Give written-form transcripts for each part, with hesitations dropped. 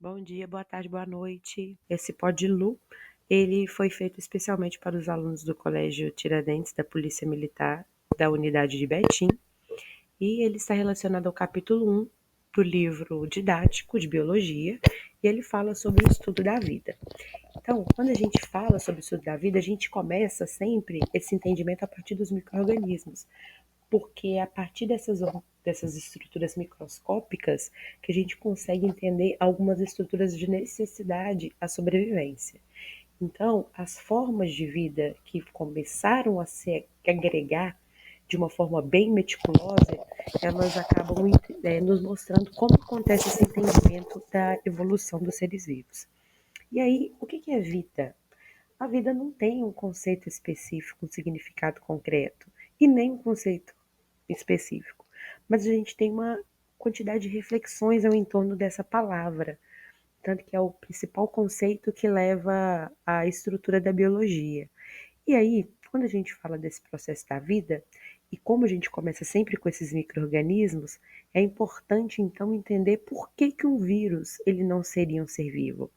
Bom dia, boa tarde, boa noite. Esse Podlu, ele foi feito especialmente para os alunos do Colégio Tiradentes da Polícia Militar da unidade de Betim, e ele está relacionado ao capítulo 1 do livro didático de biologia, e ele fala sobre o estudo da vida. Então, quando a gente fala sobre o estudo da vida, a gente começa sempre esse entendimento a partir dos micro-organismos, porque é a partir dessas estruturas microscópicas que a gente consegue entender algumas estruturas de necessidade à sobrevivência. Então, as formas de vida que começaram a se agregar de uma forma bem meticulosa, elas acabam nos mostrando como acontece esse entendimento da evolução dos seres vivos. E aí, o que é vida? A vida não tem um conceito específico, um significado concreto, e nem um conceito específico, mas a gente tem uma quantidade de reflexões ao entorno dessa palavra, tanto que é o principal conceito que leva à estrutura da biologia. E aí, quando a gente fala desse processo da vida, e como a gente começa sempre com esses micro-organismos, é importante então entender por que um vírus ele não seria um ser vivo.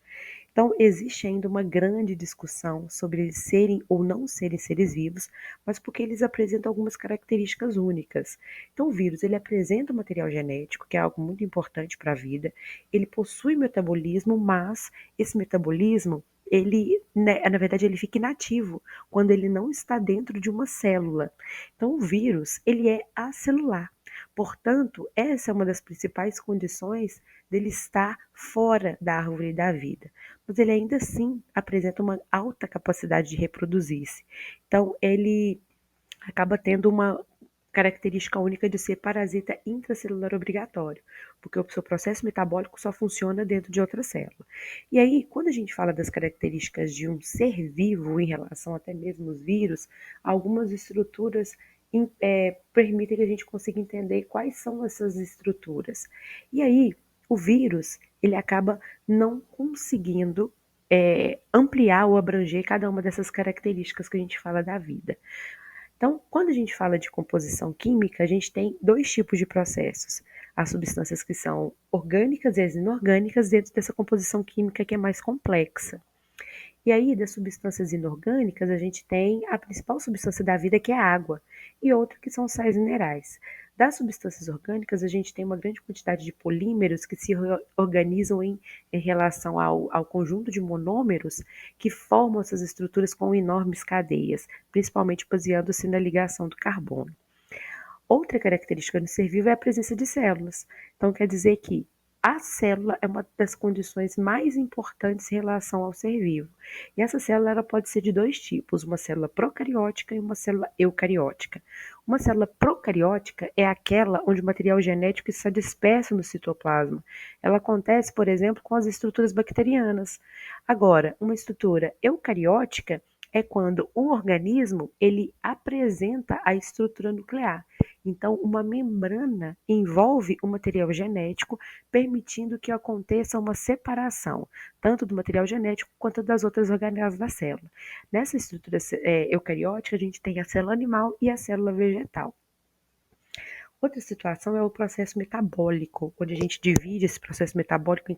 Então, existe ainda uma grande discussão sobre eles serem ou não serem seres vivos, mas porque eles apresentam algumas características únicas. Então, o vírus, ele apresenta um material genético, que é algo muito importante para a vida, ele possui metabolismo, mas esse metabolismo, ele, né, na verdade, ele fica inativo quando ele não está dentro de uma célula. Então, o vírus, ele é acelular. Portanto, essa é uma das principais condições dele estar fora da árvore da vida, mas ele ainda assim apresenta uma alta capacidade de reproduzir-se. Então, ele acaba tendo uma característica única de ser parasita intracelular obrigatório, porque o seu processo metabólico só funciona dentro de outra célula. E aí, quando a gente fala das características de um ser vivo em relação até mesmo aos vírus, algumas estruturas permitem que a gente consiga entender quais são essas estruturas. E aí, o vírus, ele acaba não conseguindo ampliar ou abranger cada uma dessas características que a gente fala da vida. Então, quando a gente fala de composição química, a gente tem dois tipos de processos. As substâncias que são orgânicas e as inorgânicas dentro dessa composição química que é mais complexa. E aí, das substâncias inorgânicas, a gente tem a principal substância da vida, que é a água, e outra que são sais minerais. Das substâncias orgânicas, a gente tem uma grande quantidade de polímeros que se organizam em relação ao conjunto de monômeros que formam essas estruturas com enormes cadeias, principalmente baseando-se na ligação do carbono. Outra característica do ser vivo é a presença de células. Então, quer dizer que a célula é uma das condições mais importantes em relação ao ser vivo. E essa célula ela pode ser de dois tipos, uma célula procariótica e uma célula eucariótica. Uma célula procariótica é aquela onde o material genético está disperso no citoplasma. Ela acontece, por exemplo, com as estruturas bacterianas. Agora, uma estrutura eucariótica é quando um organismo ele apresenta a estrutura nuclear. Então, uma membrana envolve o material genético, permitindo que aconteça uma separação, tanto do material genético quanto das outras organelas da célula. Nessa estrutura eucariótica, a gente tem a célula animal e a célula vegetal. Outra situação é o processo metabólico, onde a gente divide esse processo metabólico em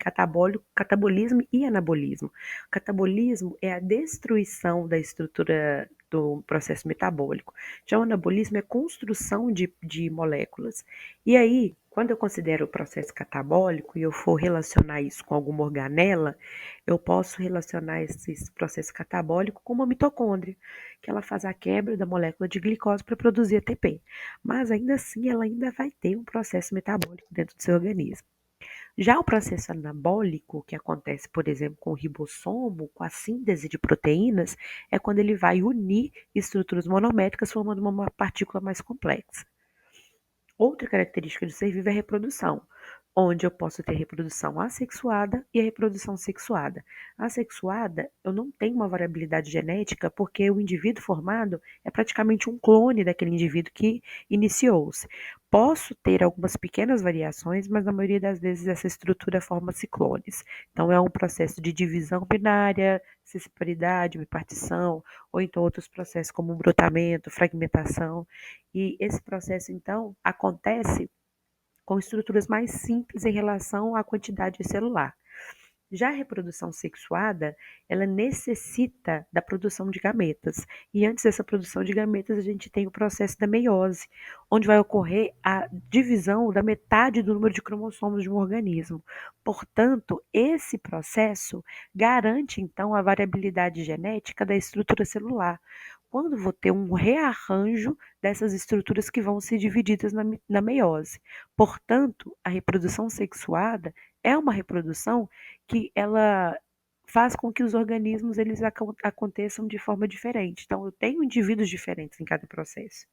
catabolismo e anabolismo. O catabolismo é a destruição da estrutura do processo metabólico. Já o anabolismo é construção de moléculas. E aí, quando eu considero o processo catabólico e eu for relacionar isso com alguma organela, eu posso relacionar esse processo catabólico com uma mitocôndria, que ela faz a quebra da molécula de glicose para produzir ATP. Mas ainda assim, ela ainda vai ter um processo metabólico dentro do seu organismo. Já o processo anabólico, que acontece, por exemplo, com o ribossomo, com a síntese de proteínas, é quando ele vai unir estruturas monométricas formando uma partícula mais complexa. Outra característica do ser vivo é a reprodução, onde eu posso ter reprodução assexuada e a reprodução sexuada. Assexuada, eu não tenho uma variabilidade genética porque o indivíduo formado é praticamente um clone daquele indivíduo que iniciou-se. Posso ter algumas pequenas variações, mas na maioria das vezes essa estrutura forma-se clones. Então é um processo de divisão binária, cisparidade, bipartição, ou então outros processos como brotamento, fragmentação. E esse processo, então, acontece com estruturas mais simples em relação à quantidade celular. Já a reprodução sexuada, ela necessita da produção de gametas. E antes dessa produção de gametas, a gente tem o processo da meiose, onde vai ocorrer a divisão da metade do número de cromossomos de um organismo. Portanto, esse processo garante, então, a variabilidade genética da estrutura celular. Quando vou ter um rearranjo dessas estruturas que vão ser divididas na meiose. Portanto, a reprodução sexuada é uma reprodução que ela faz com que os organismos eles aconteçam de forma diferente. Então, eu tenho indivíduos diferentes em cada processo.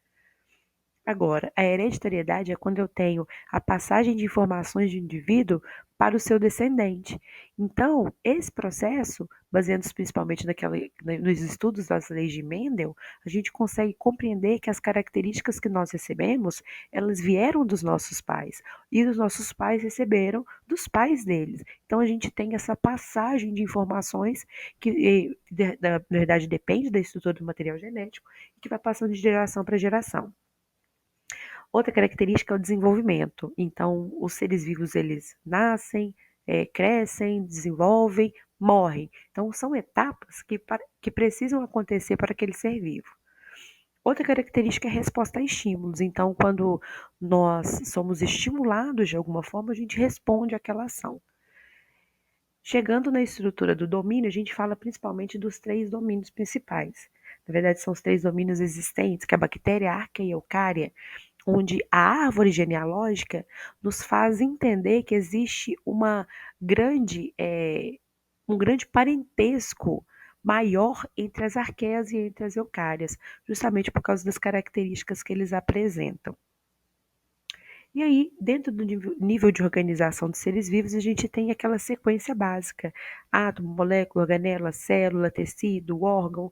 Agora, a hereditariedade é quando eu tenho a passagem de informações de um indivíduo para o seu descendente. Então, esse processo, baseando-se principalmente nos estudos das leis de Mendel, a gente consegue compreender que as características que nós recebemos, elas vieram dos nossos pais, e os nossos pais receberam dos pais deles. Então, a gente tem essa passagem de informações que, na verdade, depende da estrutura do material genético, e que vai passando de geração para geração. Outra característica é o desenvolvimento. Então, os seres vivos, eles nascem, crescem, desenvolvem, morrem. Então, são etapas que precisam acontecer para aquele ser vivo. Outra característica é a resposta a estímulos. Então, quando nós somos estimulados de alguma forma, a gente responde àquela ação. Chegando na estrutura do domínio, a gente fala principalmente dos 3 domínios principais. Na verdade, são os 3 domínios existentes, que é a bactéria, a arquea e a eucária, onde a árvore genealógica nos faz entender que existe um grande parentesco maior entre as arqueias e entre as eucárias, justamente por causa das características que eles apresentam. E aí, dentro do nível de organização dos seres vivos, a gente tem aquela sequência básica: átomo, molécula, organela, célula, tecido, órgão,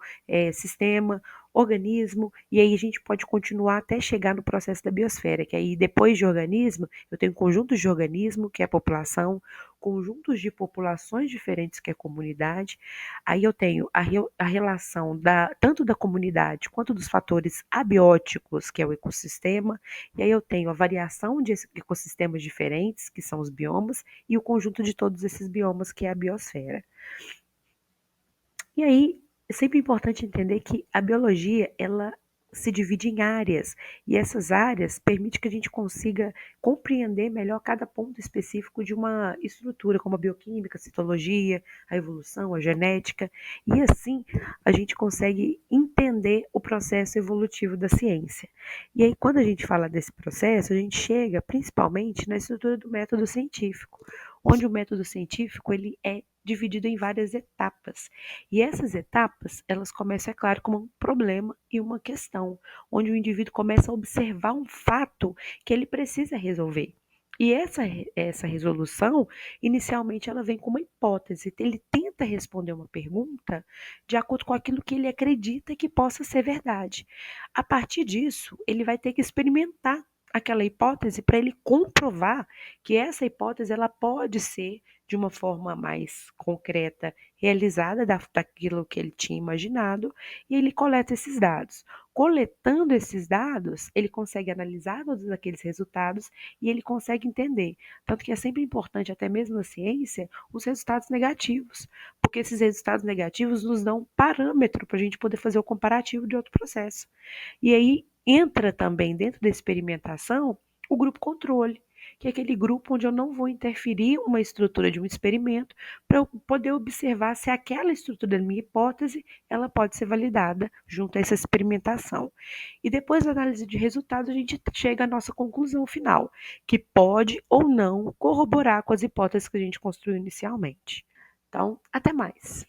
sistema, organismo, e aí a gente pode continuar até chegar no processo da biosfera, que aí depois de organismo, eu tenho conjuntos de organismo, que é a população, conjuntos de populações diferentes, que é a comunidade, aí eu tenho a relação tanto da comunidade quanto dos fatores abióticos, que é o ecossistema, e aí eu tenho a variação de ecossistemas diferentes, que são os biomas, e o conjunto de todos esses biomas, que é a biosfera. E aí, é sempre importante entender que a biologia, ela se divide em áreas, e essas áreas permitem que a gente consiga compreender melhor cada ponto específico de uma estrutura, como a bioquímica, a citologia, a evolução, a genética, e assim a gente consegue entender o processo evolutivo da ciência. E aí, quando a gente fala desse processo, a gente chega principalmente na estrutura do método científico, onde o método científico ele é dividido em várias etapas. E essas etapas, elas começam, é claro, como um problema e uma questão, onde o indivíduo começa a observar um fato que ele precisa resolver. E essa resolução, inicialmente, ela vem com uma hipótese. Ele tenta responder uma pergunta de acordo com aquilo que ele acredita que possa ser verdade. A partir disso, ele vai ter que experimentar aquela hipótese para ele comprovar que essa hipótese ela pode ser de uma forma mais concreta realizada daquilo que ele tinha imaginado, e ele coleta esses dados. Coletando esses dados, ele consegue analisar todos aqueles resultados e ele consegue entender. Tanto que é sempre importante, até mesmo na ciência, os resultados negativos, porque esses resultados negativos nos dão um parâmetro para a gente poder fazer o comparativo de outro processo. E aí entra também dentro da experimentação o grupo controle, que é aquele grupo onde eu não vou interferir uma estrutura de um experimento para eu poder observar se aquela estrutura da minha hipótese ela pode ser validada junto a essa experimentação. E depois da análise de resultados, a gente chega à nossa conclusão final, que pode ou não corroborar com as hipóteses que a gente construiu inicialmente. Então, até mais.